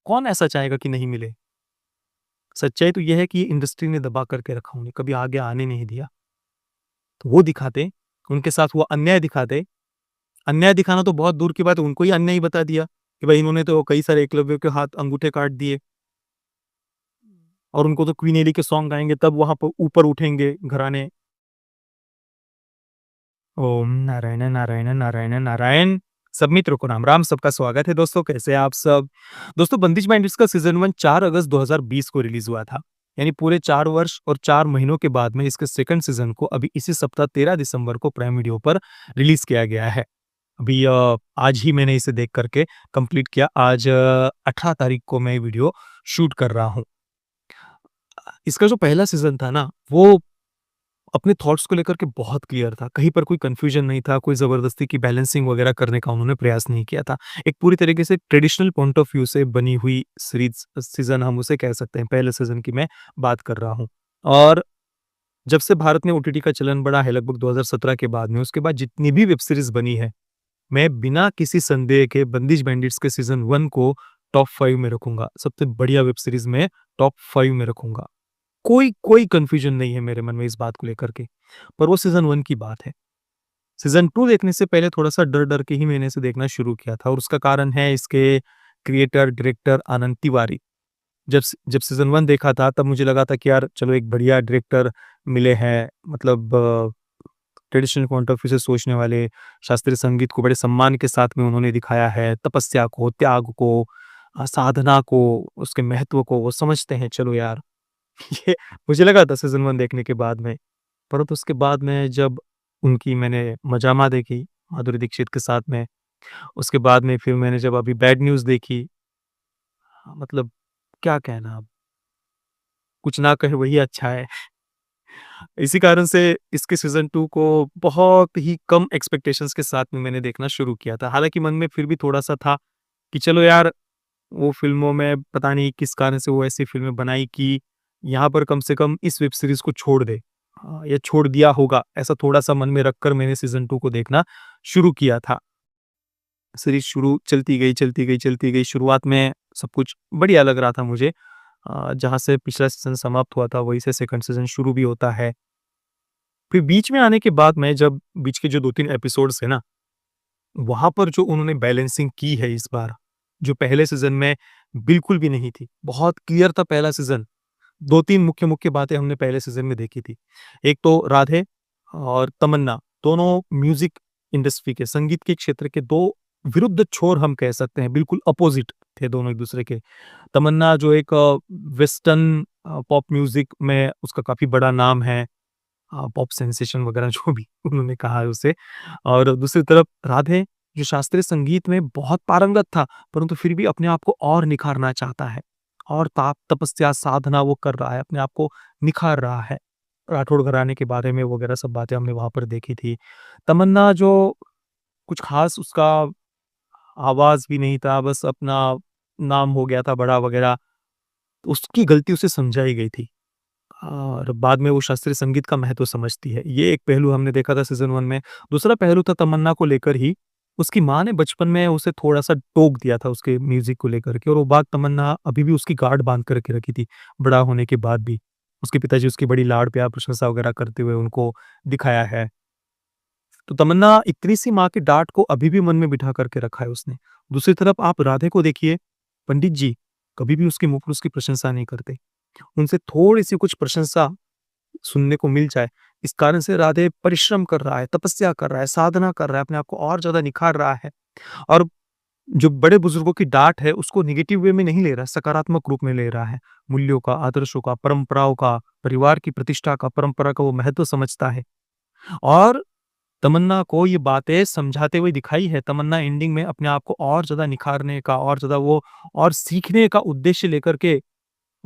कौन ऐसा चाहेगा कि नहीं मिले? सच्चाई तो ये है कि ये इंडस्ट्री ने दबा करके रखा उन्हें, कभी आगे आने नहीं दिया। तो वो दिखाते, उनके साथ हुआ अन्याय दिखाते। अन्याय दिखाना तो बहुत दूर की बात है, उनको ही अन्याय बता दिया कि भाई इन्होंने तो कई सारे एकलव्य के हाथ अंगूठे काट दिए और उनको तो क्वीन एली के सॉन्ग गाएँगे तब वहाँ पर ऊपर उठेंगे घराने। ओम नारायण, नारायण, नारायण, नारायण। सब मित्रों को राम राम, सबका स्वागत है दोस्तों, कैसे हैं आप सब? दोस्तों बंदिश बैंडिट्स का सीज़न 1 4 अगस्त 2020 को रिलीज़ हुआ था। यानी पूरे 4 वर्ष और 4 महीनों के बाद में इसके सेकंड सीज़न को अभी इसी सप्ताह 13 दिसंबर को प्राइम वीडियो पर रिलीज़ किया गया है। अभी आज ही मैंने इसे देख कर के कंप्लीट किया। आज 18 तारीख को मैं ये वीडियो शूट कर रहा हूँ। इसका जो पहला सीज़न था ना, वो अपने थॉट्स को लेकर के बहुत क्लियर था। कहीं पर कोई कन्फ्यूजन नहीं था, कोई ज़बरदस्ती की बैलेंसिंग वगैरह करने का उन्होंने प्रयास नहीं किया था। एक पूरी तरीके से ट्रेडिशनल पॉइंट ऑफ व्यू से बनी हुई सीज़न हम उसे कह सकते हैं, पहले सीज़न की मैं बात कर रहा हूँ। और जब से भारत में ओटीटी का चलन बढ़ा है लगभग 2017 के बाद में, उसके बाद जितनी भी वेब सीरीज़ बनी है, मैं बिना किसी संदेह के बंदिश बैंडिट्स के सीज़न 1 को टॉप 5 में रखूँगा। सबसे बढ़िया वेब सीरीज़ में टॉप 5 में रखूँगा। कोई कोई कन्फ्यूजन नहीं है मेरे मन में इस बात को लेकर के। पर वो सीज़न 1 की बात है। सीज़न 2 देखने से पहले थोड़ा-सा डर-डर के ही मैंने इसे देखना शुरू किया था और उसका कारण है इसके क्रिएटर, डायरेक्टर आनंद तिवारी। जब सीज़न 1 देखा था तब मुझे लगा था कि यार चलो एक बढ़िया डायरेक्टर मिले हैं, मतलब ट्रेडिशनल पॉइंट ऑफ व्यू से सोचने वाले, शास्त्रीय संगीत को बड़े सम्मान के साथ में उन्होंने दिखाया है, तपस्या को, त्याग को, साधना को, उसके महत्व को वो समझते हैं, चलो यार। ये मुझे लगा था सीज़न 1 देखने के बाद में। परंतु उसके बाद में जब उनकी मैंने मजामा देखी, माधुरी दीक्षित के साथ में, उसके बाद में फिर मैंने जब अभी बैड न्यूज़ देखी, मतलब क्या कहना अब, कुछ ना कहे वही अच्छा है। इसी कारण से इसके सीज़न 2 को बहुत ही कम एक्सपेक्टेशंस के साथ में मैंने देखना शुरू किया था। हालाँकि मन में फिर भी थोड़ा-सा था कि चलो यार, वो फ़िल्मों में पता नहीं किस कारण से वो ऐसी फ़िल्में बनाई कि यहाँ पर कम से कम इस वेब सीरीज़ को छोड़ दे। या छोड़ दिया होगा, ऐसा थोड़ा-सा मन में रखकर मैंने सीज़न 2 को देखना शुरू किया था। सीरीज़ शुरू चलती गई, चलती गई, चलती गई। शुरुआत में सब कुछ बढ़िया लग रहा था मुझे। जहाँ से पिछला सीज़न समाप्त हुआ था, वहीं से सेकंड सीज़न शुरू भी होता है। फिर बीच में आने के बाद में जब बीच के जो 2-3 एपिसोड्स हैं ना, वहाँ पर जो उन्होंने बैलेंसिंग की है इस बार, जो पहले सीज़न में बिल्कुल भी नहीं थी। बहुत क्लियर था पहला सीज़न। 2-3 मुख्य-मुख्य बातें हमने पहले सीज़न में देखी थी। एक तो राधे और तमन्ना, दोनों म्यूज़िक इंडस्ट्री के, संगीत के क्षेत्र के 2 विरुद्ध छोर हम कह सकते हैं, बिल्कुल अपोज़िट थे दोनों एक-दूसरे के। तमन्ना जो एक वेस्टर्न पॉप म्यूज़िक में उसका काफ़ी बड़ा नाम है। पॉप सेंसेशन वगैरह जो भी उन्होंने कहा है उसे। और दूसरी तरफ राधे, जो शास्त्रीय संगीत में बहुत पारंगत था, परंतु फिर भी अपने आप को और निखारना चाहता है और ताप, तपस्या, साधना वो कर रहा है, अपने आप को निखार रहा है। राठौड़ घराने के बारे में वगैरह सब बातें हमने वहाँ पर देखी थी। तमन्ना जो कुछ ख़ास उसका आवाज़ भी नहीं था, बस अपना नाम हो गया था बड़ा वगैरह, तो उसकी गलती उसे समझाई गई थी। और बाद में वो शास्त्रीय संगीत का महत्व समझती है। ये एक पहलू हमने देखा था सीज़न 1 में। दूसरा पहलू था तमन्ना को लेकर ही, उसकी माँ ने बचपन में उसे थोड़ा-सा टोक दिया था उसके म्यूज़िक को लेकर के और वो बात तमन्ना अभी भी उसकी गाँठ बाँध कर के रखी थी, बड़ा होने के बाद भी। उसके पिताजी उसकी बड़ी लाड-प्यार, प्रशंसा वगैरह करते हुए उनको दिखाया है। तो तमन्ना इतनी-सी माँ की डाँट को अभी भी मन में बिठा कर के रखा है उसने। दूसरी तरफ आप राधे को देखिए, पंडित जी कभी भी उसके मुँह पर उसकी प्रशंसा नहीं करते। उनसे थोड़ी-सी कुछ प्रशंसा सुनने को मिल जाए, इस कारण से राधे परिश्रम कर रहा है, तपस्या कर रहा है, साधना कर रहा है, अपने आप को और ज़्यादा निखार रहा है और जो बड़े बुजुर्गों की डाँट है, उसको नेगेटिव वे में नहीं ले रहा है, सकारात्मक रूप में ले रहा है। मूल्यों का, आदर्शों का, परंपराओं का, परिवार की प्रतिष्ठा का, परंपरा का वो महत्व समझता है और तमन्ना को ये बातें समझाते हुए दिखाई है। तमन्ना एंडिंग में अपने आप को और ज़्यादा निखारने का और ज़्यादा वो और सीखने का उद्देश्य लेकर के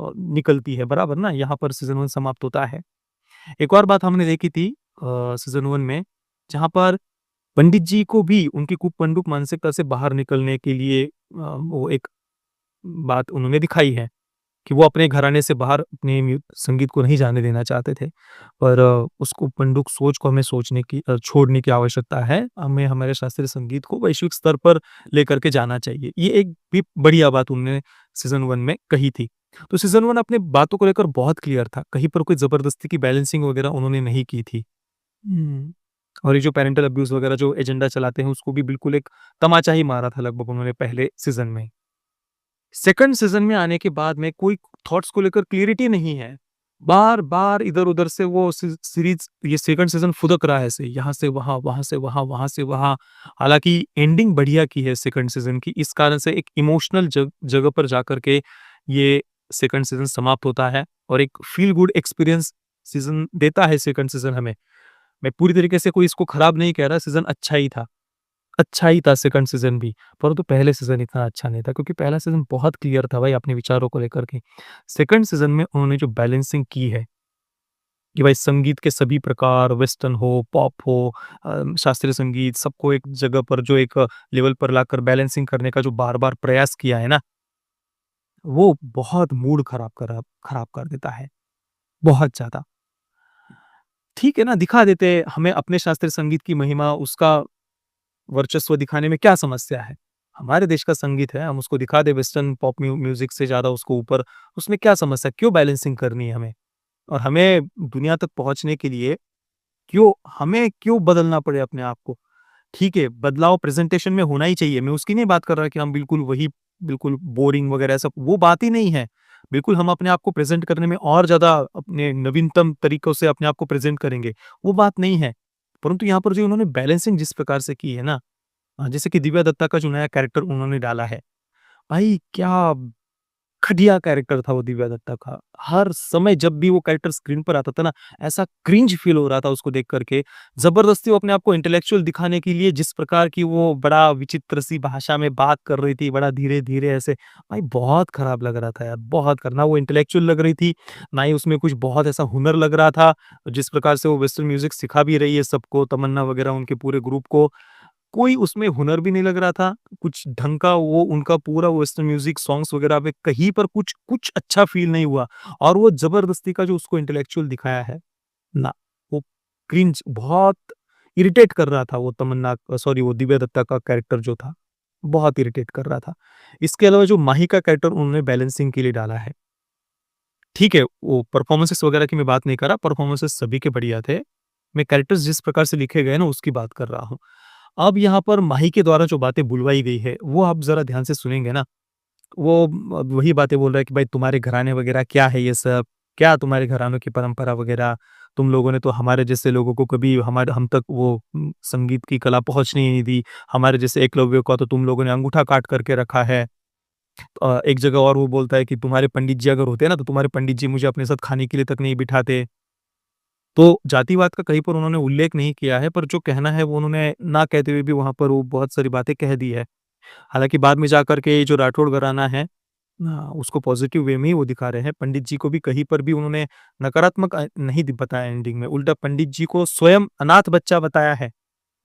निकलती है, बराबर ना? यहाँ पर सीज़न 1 समाप्त होता है। एक और बात हमने देखी थी सीज़न 1 में, जहाँ पर पंडित जी को भी उनकी कुपंडुक मानसिकता से बाहर निकलने के लिए वो एक बात उन्होंने दिखाई है कि वो अपने घराने से बाहर अपने संगीत को नहीं जाने देना चाहते थे। पर उस कुपंडुक सोच को हमें छोड़ने की आवश्यकता है। हमें हमारे शास्त्रीय संगीत को वैश्विक स्तर पर लेकर के जाना चाहिए। ये एक भी बढ़िया बात उन्होंने सीज़न 1 में कही थी। तो सीज़न 1 अपनी बातों को लेकर बहुत क्लियर था, कहीं पर कोई ज़बरदस्ती की बैलेंसिंग वगैरह उन्होंने नहीं की थी। हुँ। और ये जो पैरेंटल अब्यूज़ वगैरह जो एजेंडा चलाते हैं, उसको भी बिल्कुल एक तमाचा ही मारा था लगभग उन्होंने पहले सीज़न में। सेकंड सीज़न में आने के बाद में कोई थॉट्स को लेकर क्लैरिटी नहीं है। बार-बार इधर-उधर से वो सीरीज़ ये सेकंड सीज़न फुदक रहा है ऐसे, यहाँ से वहाँ, वहाँ से वहाँ, वहाँ से वहाँ। हालाँकि एंडिंग बढ़िया की है सेकंड सीज़न की, इस कारण से एक इमोशनल जगह पर जाकर के ये सेकंड सीज़न समाप्त होता है और एक फ़ील गुड एक्सपीरियंस सीज़न देता है सेकंड सीज़न हमें। मैं पूरी तरीके से कोई इसको खराब नहीं कह रहा, सीज़न अच्छा ही था सेकंड सीज़न भी, परंतु पहले सीज़न इतना अच्छा नहीं था क्योंकि पहला सीज़न बहुत क्लियर था भाई अपने विचारों को लेकर के। सेकंड सीज़न में उन्होंने जो बैलेंसिंग की है कि भाई संगीत के सभी प्रकार वेस्टर्न हो, पॉप हो शास्त्रीय संगीत सबको एक जगह पर जो एक लेवल पर लाकर बैलेंसिंग करने का जो बार-बार प्रयास किया है ना, वो बहुत मूड खराब कर देता है, बहुत ज़्यादा। ठीक है ना, दिखा देते हमें अपने शास्त्रीय संगीत की महिमा उसका वर्चस्व दिखाने में क्या समस्या है? हमारे देश का संगीत है, हम उसको दिखा दें वेस्टर्न पॉप म्यूज़िक से ज़्यादा उसको ऊपर, उसमें क्या समस्या? क्यों बैलेंसिंग करनी है हमें? और हमें दुनिया तक पहुँचने के लिए क्यों बदलना पड़े अपने आप को? ठीक है, बदलाव प्रेज़ेंटेशन में होना ही चाहिए, मैं उसकी नहीं बात कर रहा कि हम बिल्कुल बोरिंग वगैरह सब वो बात ही नहीं है। बिल्कुल हम अपने आप को प्रेज़ेंट करने में और ज़्यादा अपने नवीनतम तरीकों से अपने आप को प्रेज़ेंट करेंगे, वो बात नहीं है। परंतु यहाँ पर जो उन्होंने बैलेंसिंग जिस प्रकार से की है ना जैसे कि दिव्या दत्ता का जो नया कैरेक्टर उन्होंने डाला है, भाई क्या घटिया कैरेक्टर था वो दिव्या दत्ता का। हर समय जब भी वो कैरेक्टर स्क्रीन पर आता था ना, ऐसा क्रिंज फ़ील हो रहा था उसको देख कर के। ज़बरदस्ती वो अपने आप को इंटेलेक्चुअल दिखाने के लिए जिस प्रकार की वो बड़ा विचित्र सी भाषा में बात कर रही थी, बड़ा धीरे-धीरे ऐसे, भाई बहुत खराब लग रहा था यार, बहुत ना वो इंटेलेक्चुअल लग रही थी, ना ही उसमें कुछ बहुत ऐसा हुनर लग रहा था। जिस प्रकार से वो वेस्टर्न म्यूज़िक सिखा भी रही है सबको, तमन्ना वगैरह उनके पूरे ग्रुप को। कोई उसमें हुनर भी नहीं लग रहा था, कुछ ढंग का वो उनका पूरा वेस्टर्न म्यूज़िक सॉन्ग्स वगैरह में कहीं पर कुछ कुछ अच्छा फ़ील नहीं हुआ और वो ज़बरदस्ती का जो उसको इंटेलेक्चुअल दिखाया है, ना, वो क्रिंज बहुत इरिटेट कर रहा था वो सॉरी वो दिव्या दत्ता का कैरेक्टर जो था, बहुत इरिटेट कर रहा था। इसके अलावा जो माही का कैरेक्टर उन्होंने बैलेंसिंग के लिए डाला है, ठीक है, वो परफ़ॉर्मेंसेस वगैरह की मैं बात नहीं कर रहा, परफ़ॉर्मेंसेस सभी के बढ़िया थे। मैं कैरेक्टर्स जिस प्रकार से लिखे गए ना उसकी बात कर रहा हूँ। अब यहाँ पर माही के द्वारा जो बातें बुलवाई गई है, वो आप ज़रा ध्यान से सुनेंगे ना, वो वही बातें बोल रहा है कि भाई तुम्हारे घराने वगैरह क्या है ये सब? क्या तुम्हारे घरानों की परंपरा वगैरह? तुम लोगों ने तो हमारे जैसे लोगों को कभी हमारे हम तक वो संगीत की कला पहुँचने ही नहीं दी। हमारे जैसे एकलव्य को तो तुम लोगों ने अंगूठा काट करके रखा है। एक जगह और वो बोलता है कि तुम्हारे पंडित जी अगर होते ना, तो तुम्हारे पंडित जी मुझे अपने साथ खाने के लिए तक नहीं बिठाते। तो जातिवाद का कहीं पर उन्होंने उल्लेख नहीं किया है, पर जो कहना है वो उन्होंने ना कहते हुए भी वहाँ पर वो बहुत सारी बातें कह दी है। हालाँकि बाद में जाकर के ये जो राठौड़ घराना है उसको पॉज़िटिव वे में ही वो दिखा रहे हैं। पंडित जी को भी कहीं पर भी उन्होंने नकारात्मक नहीं बताया एंडिंग में, उल्टा पंडित जी को स्वयं अनाथ बच्चा बताया है।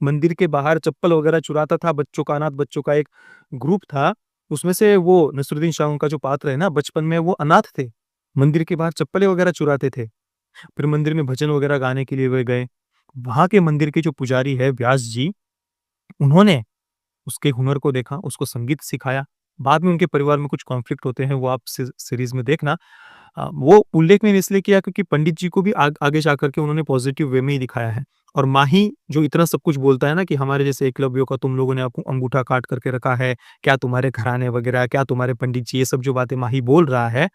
मंदिर के बाहर चप्पल वगैरह चुराता था बच्चों का, अनाथ बच्चों का एक ग्रुप था, उसमें से वो नसीरुद्दीन शाह उनका जो पात्र है ना, बचपन में वो अनाथ थे। मंदिर के बाहर चप्पलें वगैरह चुराते थे। फिर मंदिर में भजन वगैरह गाने के लिए वे गए। वहाँ के मंदिर के जो पुजारी है व्यास जी, उन्होंने उसके हुनर को देखा, उसको संगीत सिखाया। बाद में उनके परिवार में कुछ कॉन्फ्लिक्ट होते हैं, वो आप सीरीज़ में देखना। वो उल्लेख मैंने इसलिए किया क्योंकि पंडित जी को भी आगे जाकर के उन्होंने पॉज़िटिव वे में ही दिखाया है। और माही जो इतना सब कुछ बोलता है ना कि हमारे जैसे एकलव्यों का तुम लोगों ने अंगूठा काट करके रखा है, क्या तुम्हारे घराने वगैरह, क्या तुम्हारे पंडित जी, ये सब जो बातें माही बोल रहा है,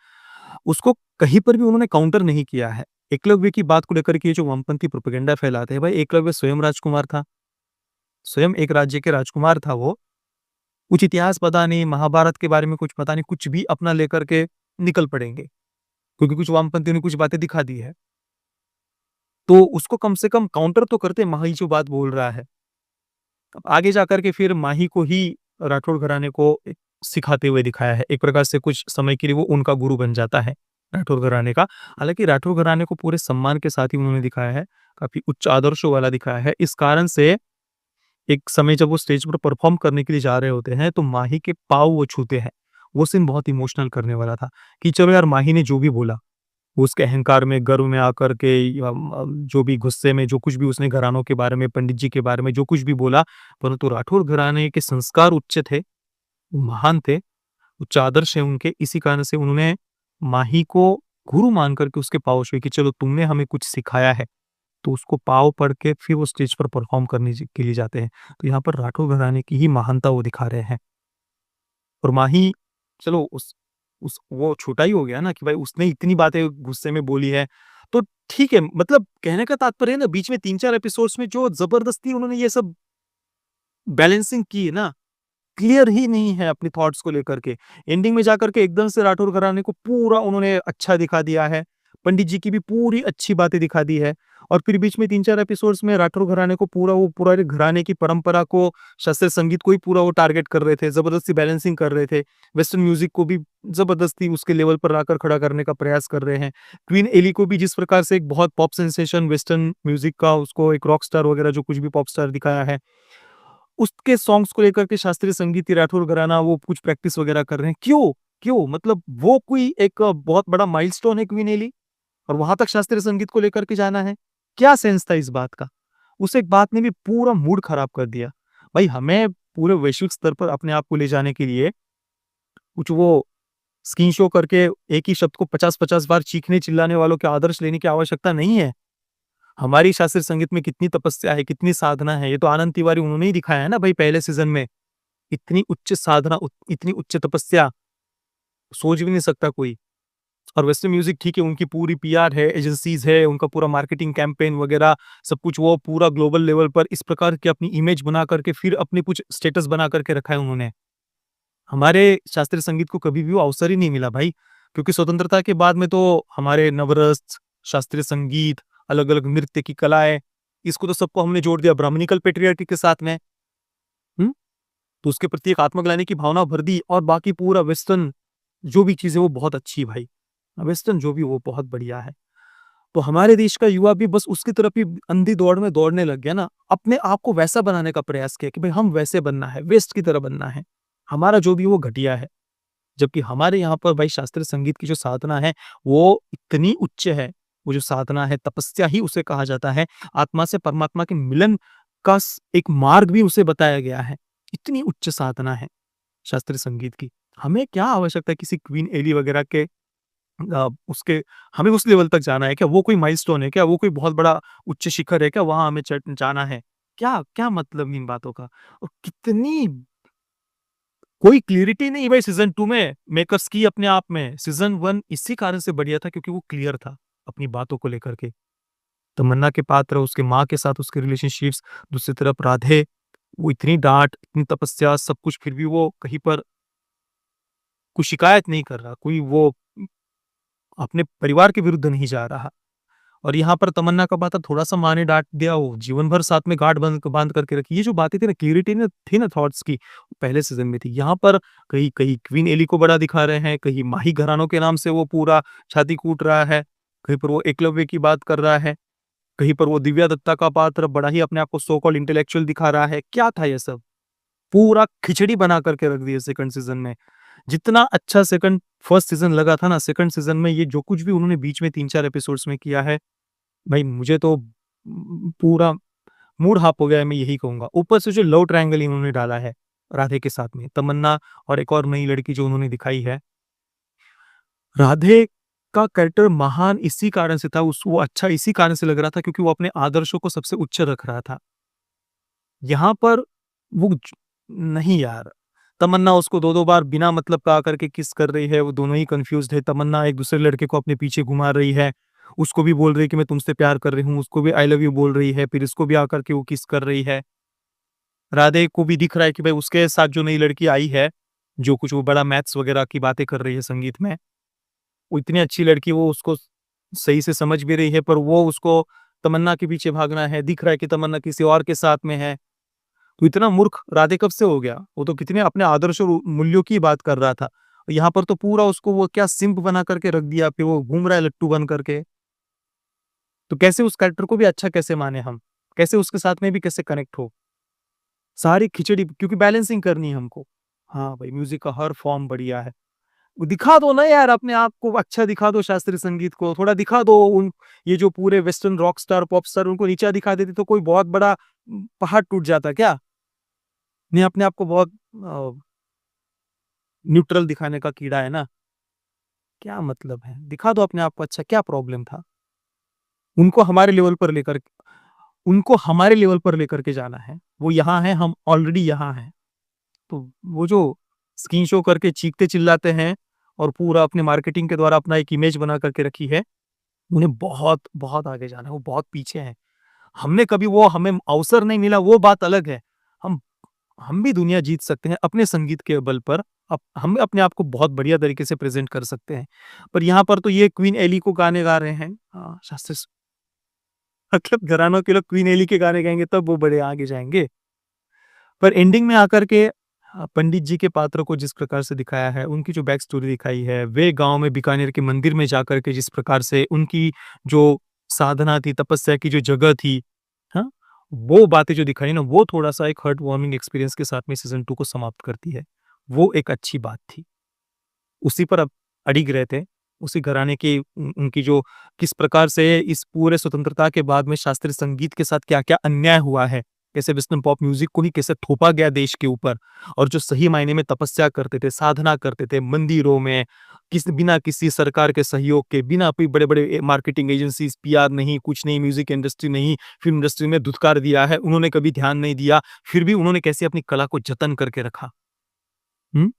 उसको कहीं पर भी उन्होंने काउंटर नहीं किया है। एकलव्य की बात को लेकर के ये जो वामपंथी प्रोपेगेंडा फैलाते हैं, भाई एकलव्य स्वयं राजकुमार था, स्वयं एक राज्य के राजकुमार था वो। कुछ इतिहास पता नहीं, महाभारत के बारे में कुछ पता नहीं, कुछ भी अपना लेकर के निकल पड़ेंगे, क्योंकि कुछ वामपंथियों ने कुछ बातें दिखा दी है। तो उसको कम से कम काउंटर तो करते माही जो बात बोल रहा है। अब आगे जाकर के फिर माही को ही राठौड़ घराने को सिखाते हुए दिखाया है। एक प्रकार से कुछ समय के लिए वो उनका गुरु बन जाता है, राठौड़ घराने का। हालाँकि राठौड़ घराने को पूरे सम्मान के साथ ही उन्होंने दिखाया है, काफ़ी उच्च आदर्शों वाला दिखाया है। इस कारण से एक समय जब वो स्टेज पर परफ़ॉर्म करने के लिए जा रहे होते हैं, तो माही के पाँव वो छूते हैं। वो सीन बहुत इमोशनल करने वाला था कि चलो यार माही ने जो भी बोला, वो उसके अहंकार में, गर्व में आकर के जो भी गुस्से में जो कुछ भी उसने घरानों के बारे में, पंडित जी के बारे में जो कुछ भी बोला, परंतु राठौर घराने के संस्कार उच्च थे, महान थे। उच्च आदर्श है उनके, इसी कारण से उन्होंने माही को गुरु मान करके उसके पाँव छुए कि चलो तुमने हमें कुछ सिखाया है, तो उसको पाँव पड़ के फिर वो स्टेज पर परफ़ॉर्म करने के लिए जाते हैं। तो यहाँ पर राठौर घराने की ही महानता वो दिखा रहे हैं। और माही, चलो उस वो छोटा ही हो गया ना कि भाई उसने इतनी बातें गुस्से में बोली है, तो ठीक है, मतलब कहने का तात्पर्य है ना, बीच में 3-4 एपिसोड्स में जो ज़बरदस्ती उन्होंने ये सब बैलेंसिंग की है ना, क्लियर ही नहीं है अपने थॉट्स को लेकर के। एंडिंग में जाकर के एकदम से राठौर घराने को पूरा उन्होंने अच्छा दिखा दिया है। पंडित जी की भी पूरी अच्छी बातें दिखा दी है और फिर बीच में 3-4 एपिसोड्स में राठौर घराने को पूरा वो पूरे घराने की परंपरा को, शास्त्रीय संगीत को ही पूरा वो टारगेट कर रहे थे, ज़बरदस्ती बैलेंसिंग कर रहे थे। वेस्टर्न म्यूज़िक को भी ज़बरदस्ती उसके लेवल पर लाकर खड़ा करने का प्रयास कर रहे हैं। क्वीन एली को भी जिस प्रकार से एक बहुत पॉप सेंसेशन वेस्टर्न म्यूज़िक का, उसको एक रॉक स्टार वगैरह जो कुछ भी पॉप स्टार दिखाया है, उसके सॉन्ग्स को लेकर के शास्त्रीय संगीत, राठौर घराना वो कुछ प्रैक्टिस वगैरह कर रहे हैं। क्यों? क्यों? मतलब वो कोई एक बहुत बड़ा माइलस्टोन है क्वीन एली और वहाँ तक शास्त्रीय संगीत को लेकर के जाना है? क्या सेंस था इस बात का? उस एक बात ने भी पूरा मूड खराब कर दिया। भाई हमें पूरे वैश्विक स्तर पर अपने आप को ले जाने के लिए कुछ वो स्क्रीन शो करके एक ही शब्द को 50-50 बार चीखने चिल्लाने वालों के आदर्श लेने की आवश्यकता नहीं है। हमारी शास्त्रीय संगीत में कितनी तपस्या है, कितनी साधना है, ये तो आनंद तिवारी उन्होंने ही दिखाया है ना भाई पहले सीज़न में। इतनी उच्च साधना, इतनी उच्च तपस्या सोच भी नहीं सकता कोई। और वेस्टर्न म्यूजिक ठीक है, उनकी पूरी पीआर है, एजेंसीज है, उनका पूरा मार्केटिंग कैंपेन वगैरह सब कुछ, वो पूरा ग्लोबल लेवल पर इस प्रकार की अपनी इमेज बना करके फिर अपनी कुछ स्टेटस बना करके रखा है उन्होंने। हमारे शास्त्रीय संगीत को कभी भी वो अवसर ही नहीं मिला भाई, क्योंकि स्वतंत्रता के बाद में तो हमारे नवरस, शास्त्रीय संगीत, अलग अलग नृत्य की कलाएं, इसको तो सबको हमने जोड़ दिया ब्राह्मणिकल पेट्रियार्की के साथ में। हम्म तो उसके प्रति एक आत्मग्लानि की भावना भर दी और बाकी पूरा वेस्टर्न जो भी चीज़ है वो बहुत अच्छी है भाई। वेस्टर्न जो भी वो बहुत बढ़िया है। तो हमारे देश का युवा भी बस उसकी तरफ ही अंधी दौड़ में दौड़ने लग गया ना। अपने आप को वैसा बनाने का प्रयास किया कि भाई हम वैसे बनना है, वेस्ट की तरह बनना है। हमारा जो भी वो घटिया है। जबकि हमारे यहाँ पर भाई शास्त्रीय संगीत की जो साधना है, वो इतनी उच्च है। वो जो साधना है, तपस्या ही उसे कहा जाता है। आत्मा से परमात्मा के मिलन का एक मार्ग भी उसे बताया गया है। इतनी उच्च साधना है शास्त्रीय संगीत की। हमें क्या आवश्यकता है किसी क्वीन एली वगैरह के उसके, हमें उस लेवल तक जाना है क्या? वो कोई माइलस्टोन है क्या? वो कोई बहुत बड़ा उच्च शिखर है क्या? वहाँ हमें जाना है। क्या क्या मतलब इन बातों का? और कितनी कोई क्लैरिटी नहीं भाई सीज़न 2 में मेकर्स की अपने आप में। सीज़न 1 इसी कारण से बढ़िया था क्योंकि वो क्लियर था अपनी बातों को लेकर के। तमन्ना के पात्र, उसके माँ के साथ उसके रिलेशनशिप्स, दूसरी तरफ राधे, वो इतनी डाँट, इतनी तपस्या सब कुछ, फिर भी वो कहीं पर कोई शिकायत नहीं कर रहा, कोई वो अपने परिवार के विरुद्ध नहीं जा रहा। और यहाँ पर तमन्ना का बात, थोड़ा-सा माँ ने डाँट दिया, वो जीवन भर साथ में गाँठ बाँध बाँध करके रखी। ये जो बातें थी ना, क्लैरिटी ना थी ना थॉट्स की, पहले सीज़न में थी। यहाँ पर कहीं कहीं क्वीन एली को बड़ा दिखा रहे हैं, कहीं माही घरानों के नाम से वो पूरा छाती कूट रहा है, कहीं पर वो एकलव्य की बात कर रहा है, कहीं पर वो दिव्या दत्ता का पात्र बड़ा ही अपने आप को सो कॉल्ड इंटेलेक्चुअल दिखा रहा है। क्या था ये सब? पूरा खिचड़ी बना करके रख दिया सेकंड सीज़न में। जितना अच्छा सेकंड फर्स्ट सीज़न लगा था ना, सेकंड सीज़न में ये जो कुछ भी उन्होंने बीच में 3-4 एपिसोड्स में किया है, भाई मुझे तो पूरा मूड ऑफ हो गया है, मैं यही कहूँगा। ऊपर से जो लव ट्रायंगल इन्होंने डाला है राधे के साथ में, तमन्ना और एक और नई लड़की जो उन्होंने दिखाई है। राधे का कैरेक्टर महान इसी कारण से था, उस वो अच्छा इसी कारण से लग रहा था क्योंकि वो अपने आदर्शों को सबसे उच्च रख रहा था। यहाँ पर वो ज नहीं यार, तमन्ना उसको 2-2 बार बिना मतलब का आकर के किस कर रही है, वो दोनों ही कन्फ्यूज़्ड है। तमन्ना एक दूसरे लड़के को अपने पीछे घुमा रही है, उसको भी बोल रही है कि मैं तुमसे प्यार कर रही हूँ, उसको भी आई लव यू बोल रही है, फिर इसको भी आकर के वो किस कर रही है। राधे को भी दिख रहा है कि भाई उसके साथ जो नई लड़की आई है, जो कुछ वो बड़ा मैथ्स वगैरह की बातें कर रही है संगीत में, वो इतनी अच्छी लड़की, वो उसको सही से समझ भी रही है, पर वो उसको तमन्ना के पीछे भागना है, दिख रहा है कि तमन्ना किसी और के साथ में है। तो इतना मूर्ख राधे कब से हो गया? वो तो कितने अपने आदर्श और मूल्यों की बात कर रहा था। यहाँ पर तो पूरा उसको वो क्या सिंप बना करके रख दिया, फिर वो घूम रहा है लट्टू बन करके। तो कैसे उस कैरेक्टर को भी अच्छा कैसे माने हम? कैसे उसके साथ में भी कैसे कनेक्ट हो? सारी खिचड़ी क्योंकि बैलेंसिंग करनी है हमको। हाँ भाई, म्यूज़िक का हर फॉर्म बढ़िया है। वो दिखा दो ना यार, अपने आप को अच्छा दिखा दो, शास्त्रीय संगीत को थोड़ा दिखा दो। उन ये जो पूरे western rock star, pop star, उनको नीचा दिखा देते तो कोई बहुत बड़ा पहाड़ टूट जाता क्या? नहीं, अपने आप को बहुत न्यूट्रल दिखाने का कीड़ा है ना, क्या मतलब है? दिखा दो अपने आप को अच्छा, क्या प्रॉब्लम था? उनको हमारे लेवल पर लेकर उनको हमारे लेवल पर लेकर के जाना है। वो यहाँ हैं, हम ऑलरेडी यहाँ हैं। तो वो जो स्क्रीन शो करके चीखते-चिल्लाते हैं और पूरा अपने मार्केटिंग के द्वारा अपना एक इमेज बना कर के रखी है, उन्हें बहुत, बहुत आगे जाना है, वो बहुत पीछे हैं। हमने कभी वो हमें अवसर नहीं मिला, वो बात अलग है। हम हम भी दुनिया जीत सकते हैं अपने संगीत के बल पर। हम अपने आप को बहुत बढ़िया तरीके से प्रेज़ेंट कर सकते हैं। पर यहाँ पर तो ये क्वीन एली को गाने गा रहे हैं। शास्त्रीय मतलब घरानों के लोग क्वीन एली के गाने गाएँगे तब वो बड़े आगे जाएँगे। पर एंडिंग में आकर के पंडित जी के पात्र को जिस प्रकार से दिखाया है, उनकी जो बैक स्टोरी दिखाई है, वे गाँव में बीकानेर के मंदिर में जाकर के जिस प्रकार से उनकी जो साधना थी, तपस्या की जो जगह थी, हाँ? वो बातें जो दिखाई ना, वो थोड़ा-सा एक हार्ट वार्मिंग एक्सपीरियंस के साथ में सीज़न 2 को समाप्त करती है। वो एक अच्छी बात थी। उसी पर अब अडिग रहते, उसी घराने की उनकी जो किस प्रकार से इस पूरे स्वतंत्रता के बाद में शास्त्रीय संगीत के साथ क्या-क्या अन्याय हुआ है, कैसे वेस्टर्न पॉप म्यूज़िक को ही कैसे थोपा गया देश के ऊपर और जो सही मायने में तपस्या करते थे, साधना करते थे मंदिरों में, बिना किसी सरकार के सहयोग के, बिना कोई बड़े-बड़े मार्केटिंग एजेंसीज़, पीआर नहीं, कुछ नहीं, म्यूज़िक इंडस्ट्री नहीं, फ़िल्म इंडस्ट्री में धुतकार दिया है, उन्होंने कभी ध्यान नहीं दिया, फिर भी उन्होंने कैसे अपनी कला को जतन करके रखा। हुँ?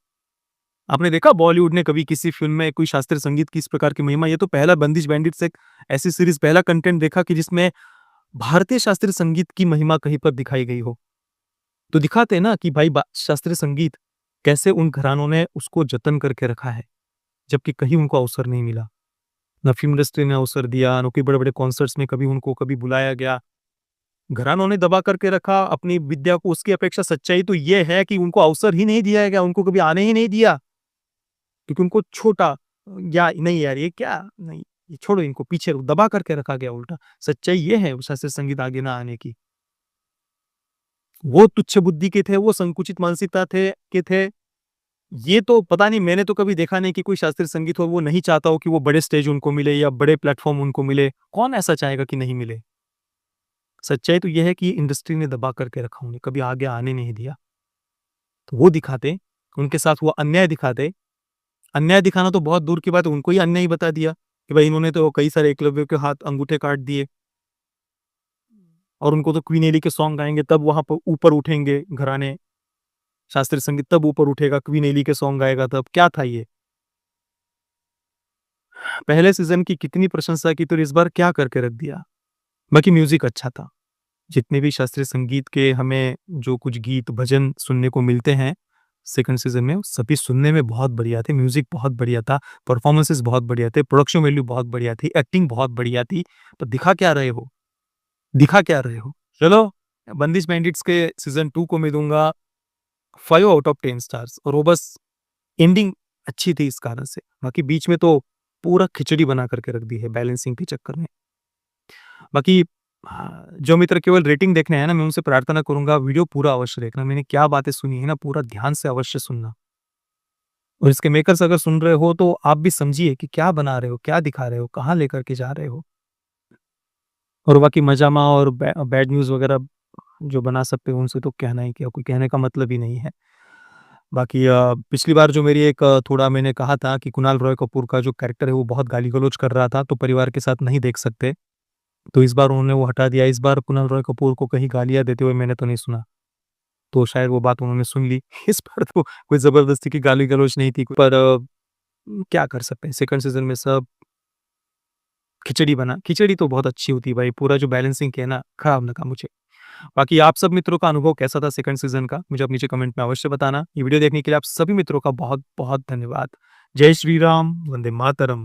आपने देखा बॉलीवुड ने कभी किसी फ़िल्म में कोई शास्त्रीय संगीत की इस प्रकार की महिमा, ये तो पहला बंदिश बैंडिट्स एक ऐसी सीरीज़, पहला कंटेंट देखा कि जिसमें भारतीय शास्त्रीय संगीत की महिमा कहीं पर दिखाई गई हो। तो दिखाते हैं ना कि भाई शास्त्रीय संगीत कैसे उन घरानों ने उसको जतन करके रखा है, जबकि कहीं उनको अवसर नहीं मिला। ना फ़िल्म इंडस्ट्री ने अवसर दिया, ना कोई बड़े-बड़े कॉन्सर्ट्स में कभी उनको कभी बुलाया गया। घरानों ने दबा करके रखा अपनी विद्या को, उसकी अपेक्षा सच्चाई तो ये है कि उनको अवसर ही नहीं दिया गया, उनको कभी आने ही नहीं दिया। क्योंकि उनको छोटा या नहीं यार ये क्या नहीं, ये छोड़ो इनको पीछे दबा करके रखा गया उल्टा। सच्चाई ये है शास्त्रीय संगीत आगे ना आने की। वो तुच्छ बुद्धि के थे, वो संकुचित मानसिकता के थे। ये तो पता नहीं मैंने तो कभी देखा नहीं कि कोई शास्त्रीय संगीत हो वो नहीं चाहता हो कि वो बड़े स्टेज उनको मिले या बड़े प्लेटफ़ॉर्म उनको मिले। कौन ऐसा चाहेगा कि नहीं मिले? सच्चाई तो ये है कि इंडस्ट्री ने दबा करके रखा उन्हें, कभी आगे आने नहीं दिया। तो वो दिखाते, उनके साथ हुआ अन्याय दिखाते। अन्याय दिखाना तो बहुत दूर की बात है, उनको ही अन्याय बता दिया कि भाई इन्होंने तो कई सारे एकलव्य के हाथ अंगूठे काट दिए और उनको तो क्वीन एली के सॉन्ग गाएँगे तब वहाँ पर ऊपर उठेंगे घराने, शास्त्रीय संगीत तब ऊपर उठेगा, क्वीन एली के सॉन्ग गाएगा तब, क्या था ये? पहले सीज़न की कितनी प्रशंसा की तो इस बार क्या करके रख दिया? बाकी म्यूज़िक अच्छा था। जितने भी शास्त्रीय संगीत के हमें जो कुछ गीत, भजन सुनने को मिलते हैं, सेकंड सीज़न में, सभी सुनने में बहुत बढ़िया थे, म्यूज़िक बहुत बढ़िया था, परफ़ॉर्मेंसेज़ बहुत बढ़िया थे, प्रोडक्शन वैल्यू बहुत बढ़िया थी, एक्टिंग बहुत बढ़िया थी। तो दिखा क्या रहे हो? दिखा क्या रहे हो? चलो, बंदिश बैंडिट्स के सीज़न 2 को मैं दूँगा 5 आउट ऑफ 10 स्टार्स और वो बस एंडिंग अच्छी थी इस कारण से। बाकी बीच में तो पूरा खिचड़ी बना करके रख दी है बैलेंसिंग के चक्कर में। बाकी जो मित्र केवल रेटिंग देखने आए हैं ना, मैं उनसे प्रार्थना करूँगा वीडियो पूरा अवश्य देखना। मैंने क्या बातें सुनी है ना, पूरा ध्यान से अवश्य सुनना। और इसके मेकर्स अगर सुन रहे हो तो आप भी समझिए कि क्या बना रहे हो, क्या दिखा रहे हो, कहाँ लेकर के जा रहे हो। और बाकी मजामा और बैड न्यूज़ वगैरह जो बना सकते हो उनसे तो कहना ही क्या, कोई कहने का मतलब ही नहीं है। बाकी पिछली बार जो मेरी एक थोड़ा मैंने कहा था कि कुणाल रॉय कपूर का जो कैरेक्टर है वो बहुत गाली-गलौच कर रहा था, तो परिवार के साथ नहीं देख सकते। तो इस बार उन्होंने वो हटा दिया। इस बार कुणाल रॉय कपूर को कहीं गालियाँ देते हुए मैंने तो नहीं सुना। तो शायद वो बात उन्होंने सुन ली। इस बार तो कोई ज़बरदस्ती की गाली-गलौच नहीं थी। पर क्या कर सकते हैं, सेकंड सीज़न में सब खिचड़ी बना। खिचड़ी तो बहुत अच्छी होती है भाई, पूरा जो बैलेंसिंग किया ना, खराब लगा मुझे। बाकी आप सब मित्रों का अनुभव कैसा था सेकंड सीज़न का? मुझे आप नीचे कमेंट में अवश्य बताना। ये वीडियो देखने के लिए आप सभी मित्रों का बहुत-बहुत धन्यवाद। जय श्री राम, वंदे मातरम।